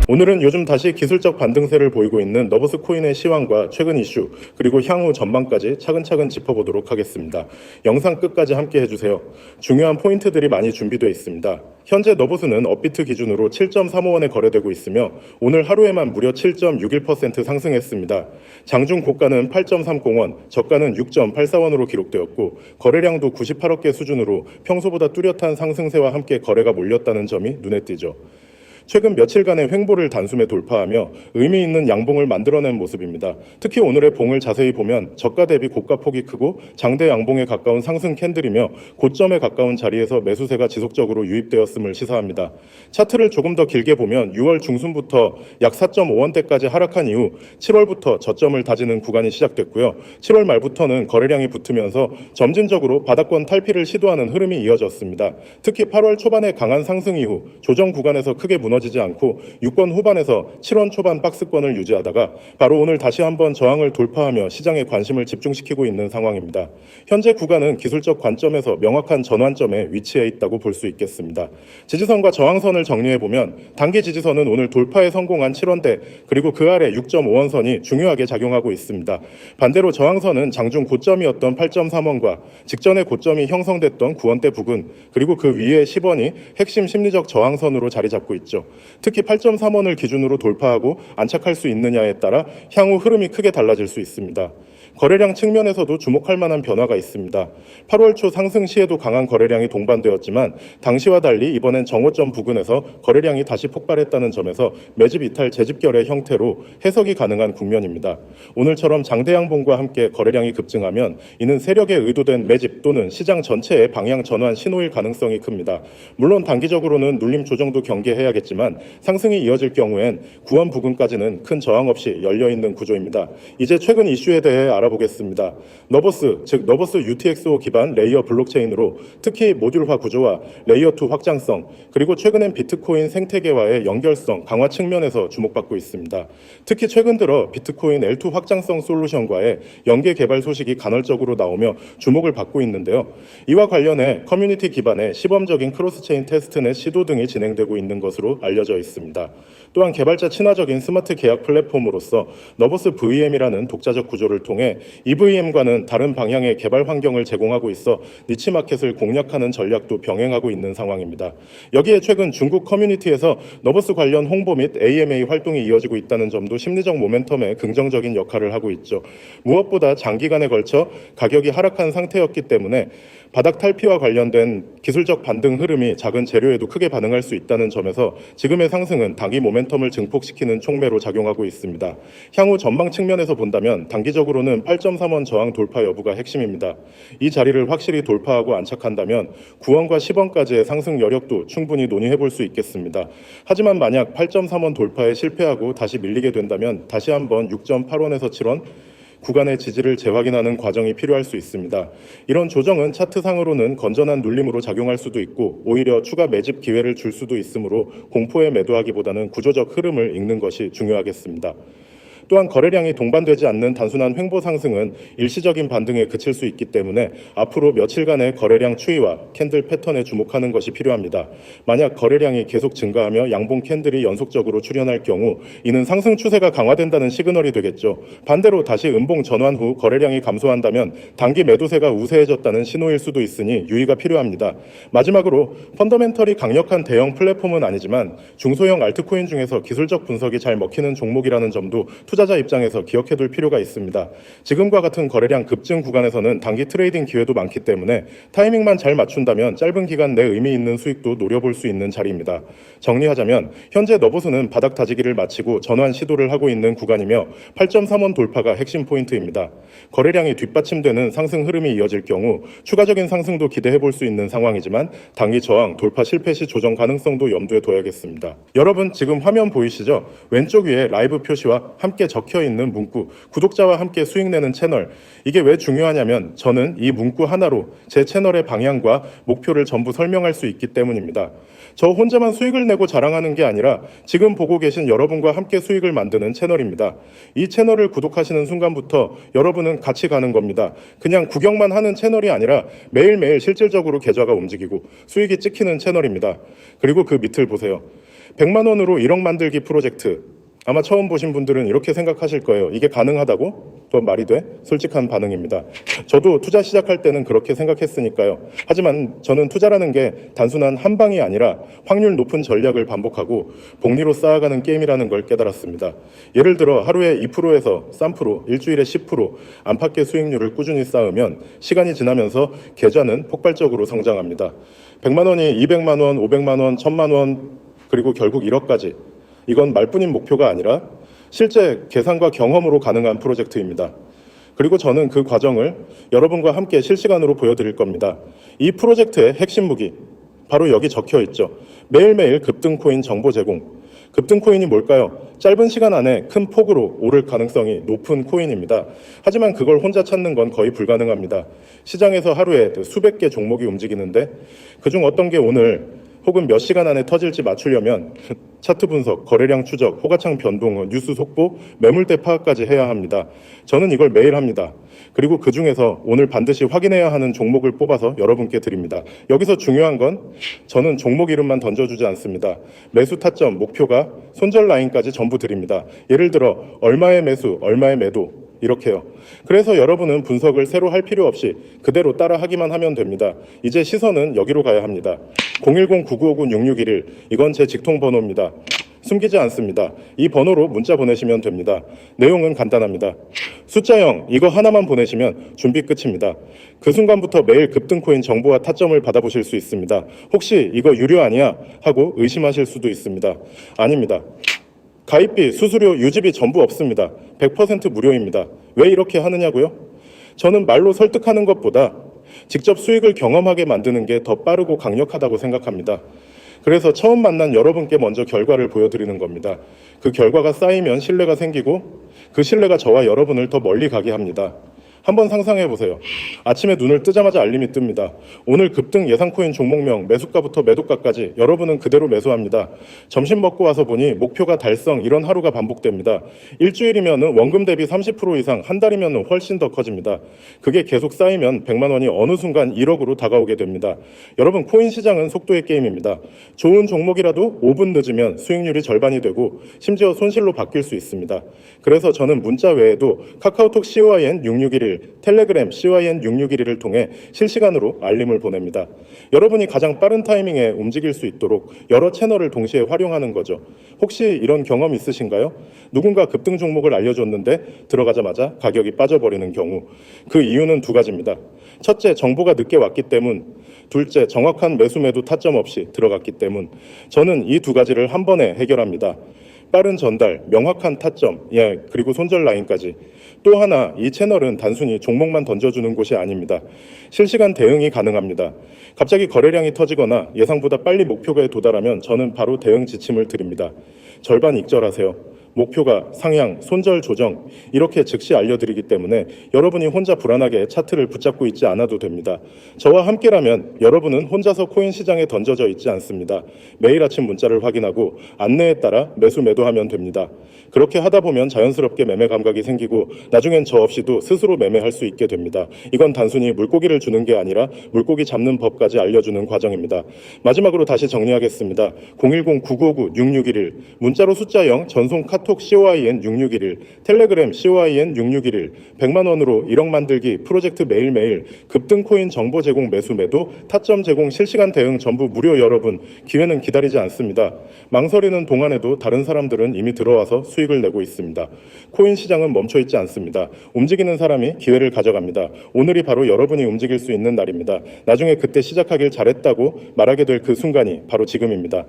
오늘은 요즘 다시 기술적 반등세를 보이고 있는 너버스 코인의 시황과 최근 이슈, 그리고 향후 전망까지 차근차근 짚어보도록 하겠습니다. 영상 끝까지 함께 해주세요. 중요한 포인트들이 많이 준비되어 있습니다. 현재 너버스는 업비트 기준으로 7.35원에 거래되고 있으며 오늘 하루에만 무려 7.61% 상승했습니다. 장중 고가는 8.30원, 저가는 6.84원으로 기록되었고 거래량도 98억 개 수준으로 평소보다 뚜렷한 상승세와 함께 거래가 몰렸다는 점이 눈에 띄죠. 최근 며칠간의 횡보를 단숨에 돌파하며 의미 있는 양봉을 만들어낸 모습입니다. 특히 오늘의 봉을 자세히 보면 저가 대비 고가 폭이 크고 장대 양봉에 가까운 상승 캔들이며 고점에 가까운 자리에서 매수세가 지속적으로 유입되었음을 시사합니다. 차트를 조금 더 길게 보면 6월 중순부터 약 4.5원대까지 하락한 이후 7월부터 저점을 다지는 구간이 시작됐고요. 7월 말부터는 거래량이 붙으면서 점진적으로 바닥권 탈피를 시도하는 흐름이 이어졌습니다. 특히 8월 초반에 강한 상승 이후 조정 구간에서 크게 무너지지 않고 6권 후반에서 7원 초반 박스권을 유지하다가 바로 오늘 다시 한번 저항을 돌파하며 시장의 관심을 집중시키고 있는 상황입니다. 현재 구간은 기술적 관점에서 명확한 전환점에 위치해 있다고 볼 수 있겠습니다. 지지선과 저항선을 정리해보면 단기 지지선은 오늘 돌파에 성공한 7원대 그리고 그 아래 6.5원선이 중요하게 작용하고 있습니다. 반대로 저항선은 장중 고점이었던 8.3원과 직전의 고점이 형성됐던 9원대 부근 그리고 그 위에 10원이 핵심 심리적 저항선으로 자리 잡고 있죠. 특히 8.3원을 기준으로 돌파하고 안착할 수 있느냐에 따라 향후 흐름이 크게 달라질 수 있습니다. 거래량 측면에서도 주목할 만한 변화가 있습니다. 8월 초 상승 시에도 강한 거래량이 동반되었지만 당시와 달리 이번엔 정오점 부근에서 거래량이 다시 폭발했다는 점에서 매집 이탈 재집결의 형태로 해석이 가능한 국면입니다. 오늘처럼 장대 양봉과 함께 거래량이 급증하면 이는 세력에 의도된 매집 또는 시장 전체의 방향 전환 신호일 가능성이 큽니다. 물론 단기적으로는 눌림 조정도 경계해야겠지만 상승이 이어질 경우엔 9원 부근까지는 큰 저항 없이 열려있는 구조입니다. 이제 최근 이슈에 대해 알아보겠습니다. 너버스, 즉 너버스 UTXO 기반 레이어 블록체인으로 특히 모듈화 구조와 레이어2 확장성, 그리고 최근엔 비트코인 생태계와의 연결성 강화 측면에서 주목받고 있습니다. 특히 최근 들어 비트코인 L2 확장성 솔루션과의 연계 개발 소식이 간헐적으로 나오며 주목을 받고 있는데요. 이와 관련해 커뮤니티 기반의 시범적인 크로스체인 테스트넷 시도 등이 진행되고 있는 것으로 알려져 있습니다. 또한 개발자 친화적인 스마트 계약 플랫폼으로서 너버스 VM이라는 독자적 구조를 통해 EVM과는 다른 방향의 개발 환경을 제공하고 있어 니치 마켓을 공략하는 전략도 병행하고 있는 상황입니다. 여기에 최근 중국 커뮤니티에서 너버스 관련 홍보 및 AMA 활동이 이어지고 있다는 점도 심리적 모멘텀에 긍정적인 역할을 하고 있죠. 무엇보다 장기간에 걸쳐 가격이 하락한 상태였기 때문에 바닥 탈피와 관련된 기술적 반등 흐름이 작은 재료에도 크게 반응할 수 있다는 점에서 지금의 상승은 단기 모멘텀을 증폭시키는 촉매로 작용하고 있습니다. 향후 전망 측면에서 본다면 단기적으로는 8.3원 저항 돌파 여부가 핵심입니다. 이 자리를 확실히 돌파하고 안착한다면 9원과 10원까지의 상승 여력도 충분히 논의해 볼 수 있겠습니다. 하지만 만약 8.3원 돌파에 실패하고 다시 밀리게 된다면 다시 한번 6.8원에서 7원 구간의 지지를 재확인하는 과정이 필요할 수 있습니다. 이런 조정은 차트상으로는 건전한 눌림으로 작용할 수도 있고 오히려 추가 매집 기회를 줄 수도 있으므로 공포에 매도하기보다는 구조적 흐름을 읽는 것이 중요하겠습니다. 또한 거래량이 동반되지 않는 단순한 횡보 상승은 일시적인 반등에 그칠 수 있기 때문에 앞으로 며칠간의 거래량 추이와 캔들 패턴에 주목하는 것이 필요합니다. 만약 거래량이 계속 증가하며 양봉 캔들이 연속적으로 출현할 경우 이는 상승 추세가 강화된다는 시그널이 되겠죠. 반대로 다시 음봉 전환 후 거래량이 감소한다면 단기 매도세가 우세해졌다는 신호일 수도 있으니 유의가 필요합니다. 마지막으로 펀더멘털이 강력한 대형 플랫폼은 아니지만 중소형 알트코인 중에서 기술적 분석이 잘 먹히는 종목이라는 점도 투자자 입장에서 기억해둘 필요가 있습니다. 지금과 같은 거래량 급증 구간에서는 단기 트레이딩 기회도 많기 때문에 타이밍만 잘 맞춘다면 짧은 기간 내 의미 있는 수익도 노려볼 수 있는 자리입니다. 정리하자면 현재 너버스는 바닥 다지기를 마치고 전환 시도를 하고 있는 구간이며 8.3원 돌파가 핵심 포인트입니다. 거래량이 뒷받침되는 상승 흐름이 이어질 경우 추가적인 상승도 기대해 볼 수 있는 상황이지만 단기 저항 돌파 실패 시 조정 가능성도 염두에 둬야겠습니다. 여러분 지금 화면 보이시죠? 왼쪽 위에 라이브 표시와 함께 적혀 있는 문구, 구독자와 함께 수익 내는 채널. 이게 왜 중요하냐면 저는 이 문구 하나로 제 채널의 방향과 목표를 전부 설명할 수 있기 때문입니다. 저 혼자만 수익을 내고 자랑하는 게 아니라 지금 보고 계신 여러분과 함께 수익을 만드는 채널입니다. 이 채널을 구독하시는 순간부터 여러분은 같이 가는 겁니다. 그냥 구경만 하는 채널이 아니라 매일매일 실질적으로 계좌가 움직이고 수익이 찍히는 채널입니다. 그리고 그 밑을 보세요. 100만 원으로 1억 만들기 프로젝트. 아마 처음 보신 분들은 이렇게 생각하실 거예요. 이게 가능하다고? 그건 말이 돼? 솔직한 반응입니다. 저도 투자 시작할 때는 그렇게 생각했으니까요. 하지만 저는 투자라는 게 단순한 한 방이 아니라 확률 높은 전략을 반복하고 복리로 쌓아가는 게임이라는 걸 깨달았습니다. 예를 들어 하루에 2%에서 3%, 일주일에 10% 안팎의 수익률을 꾸준히 쌓으면 시간이 지나면서 계좌는 폭발적으로 성장합니다. 100만 원이 200만 원, 500만 원, 1000만 원, 그리고 결국 1억까지. 이건 말뿐인 목표가 아니라 실제 계산과 경험으로 가능한 프로젝트입니다. 그리고 저는 그 과정을 여러분과 함께 실시간으로 보여드릴 겁니다. 이 프로젝트의 핵심 무기, 바로 여기 적혀 있죠. 매일매일 급등 코인 정보 제공. 급등 코인이 뭘까요? 짧은 시간 안에 큰 폭으로 오를 가능성이 높은 코인입니다. 하지만 그걸 혼자 찾는 건 거의 불가능합니다. 시장에서 하루에 수백 개 종목이 움직이는데 그중 어떤 게 오늘 혹은 몇 시간 안에 터질지 맞추려면 차트 분석, 거래량 추적, 호가창 변동, 뉴스 속보, 매물대 파악까지 해야 합니다. 저는 이걸 매일 합니다. 그리고 그 중에서 오늘 반드시 확인해야 하는 종목을 뽑아서 여러분께 드립니다. 여기서 중요한 건 저는 종목 이름만 던져주지 않습니다. 매수 타점, 목표가, 손절 라인까지 전부 드립니다. 예를 들어 얼마의 매수, 얼마의 매도, 이렇게요. 그래서 여러분은 분석을 새로 할 필요 없이 그대로 따라 하기만 하면 됩니다. 이제 시선은 여기로 가야 합니다. 010-9959-6611 이건 제 직통 번호입니다. 숨기지 않습니다. 이 번호로 문자 보내시면 됩니다. 내용은 간단합니다. 숫자 0 이거 하나만 보내시면 준비 끝입니다. 그 순간부터 매일 급등코인 정보와 타점을 받아보실 수 있습니다. 혹시 이거 유료 아니야? 하고 의심하실 수도 있습니다. 아닙니다. 가입비, 수수료, 유지비 전부 없습니다. 100% 무료입니다. 왜 이렇게 하느냐고요? 저는 말로 설득하는 것보다 직접 수익을 경험하게 만드는 게 더 빠르고 강력하다고 생각합니다. 그래서 처음 만난 여러분께 먼저 결과를 보여드리는 겁니다. 그 결과가 쌓이면 신뢰가 생기고 그 신뢰가 저와 여러분을 더 멀리 가게 합니다. 한번 상상해 보세요. 아침에 눈을 뜨자마자 알림이 뜹니다. 오늘 급등 예상코인 종목명, 매수가부터 매도가까지 여러분은 그대로 매수합니다. 점심 먹고 와서 보니 목표가 달성, 이런 하루가 반복됩니다. 일주일이면 원금 대비 30% 이상, 한 달이면 훨씬 더 커집니다. 그게 계속 쌓이면 100만 원이 어느 순간 1억으로 다가오게 됩니다. 여러분, 코인 시장은 속도의 게임입니다. 좋은 종목이라도 5분 늦으면 수익률이 절반이 되고 심지어 손실로 바뀔 수 있습니다. 그래서 저는 문자 외에도 카카오톡 CYN6611, 텔레그램 CYN6611을 통해 실시간으로 알림을 보냅니다. 여러분이 가장 빠른 타이밍에 움직일 수 있도록 여러 채널을 동시에 활용하는 거죠. 혹시 이런 경험 있으신가요? 누군가 급등 종목을 알려줬는데 들어가자마자 가격이 빠져버리는 경우. 그 이유는 두 가지입니다. 첫째, 정보가 늦게 왔기 때문. 둘째, 정확한 매수 매도 타점 없이 들어갔기 때문. 저는 이 두 가지를 한 번에 해결합니다. 빠른 전달, 명확한 타점, 그리고 손절 라인까지. 또 하나, 이 채널은 단순히 종목만 던져주는 곳이 아닙니다. 실시간 대응이 가능합니다. 갑자기 거래량이 터지거나 예상보다 빨리 목표가에 도달하면 저는 바로 대응 지침을 드립니다. 절반 익절하세요. 목표가, 상향, 손절 조정 이렇게 즉시 알려드리기 때문에 여러분이 혼자 불안하게 차트를 붙잡고 있지 않아도 됩니다. 저와 함께라면 여러분은 혼자서 코인 시장에 던져져 있지 않습니다. 매일 아침 문자를 확인하고 안내에 따라 매수 매도하면 됩니다. 그렇게 하다 보면 자연스럽게 매매 감각이 생기고 나중엔 저 없이도 스스로 매매할 수 있게 됩니다. 이건 단순히 물고기를 주는 게 아니라 물고기 잡는 법까지 알려주는 과정입니다. 마지막으로 다시 정리하겠습니다. 010-9959-6611 문자로 숫자 0, 전송 카톡 CYN6611, 텔레그램 CYN6611, 100만 원으로 1억 만들기 프로젝트 매일매일, 급등코인 정보 제공 매수 매도, 타점 제공 실시간 대응 전부 무료. 여러분, 기회는 기다리지 않습니다. 망설이는 동안에도 다른 사람들은 이미 들어와서 수익을 내고 있습니다. 코인 시장은 멈춰있지 않습니다. 움직이는 사람이 기회를 가져갑니다. 오늘이 바로 여러분이 움직일 수 있는 날입니다. 나중에 그때 시작하길 잘했다고 말하게 될 그 순간이 바로 지금입니다.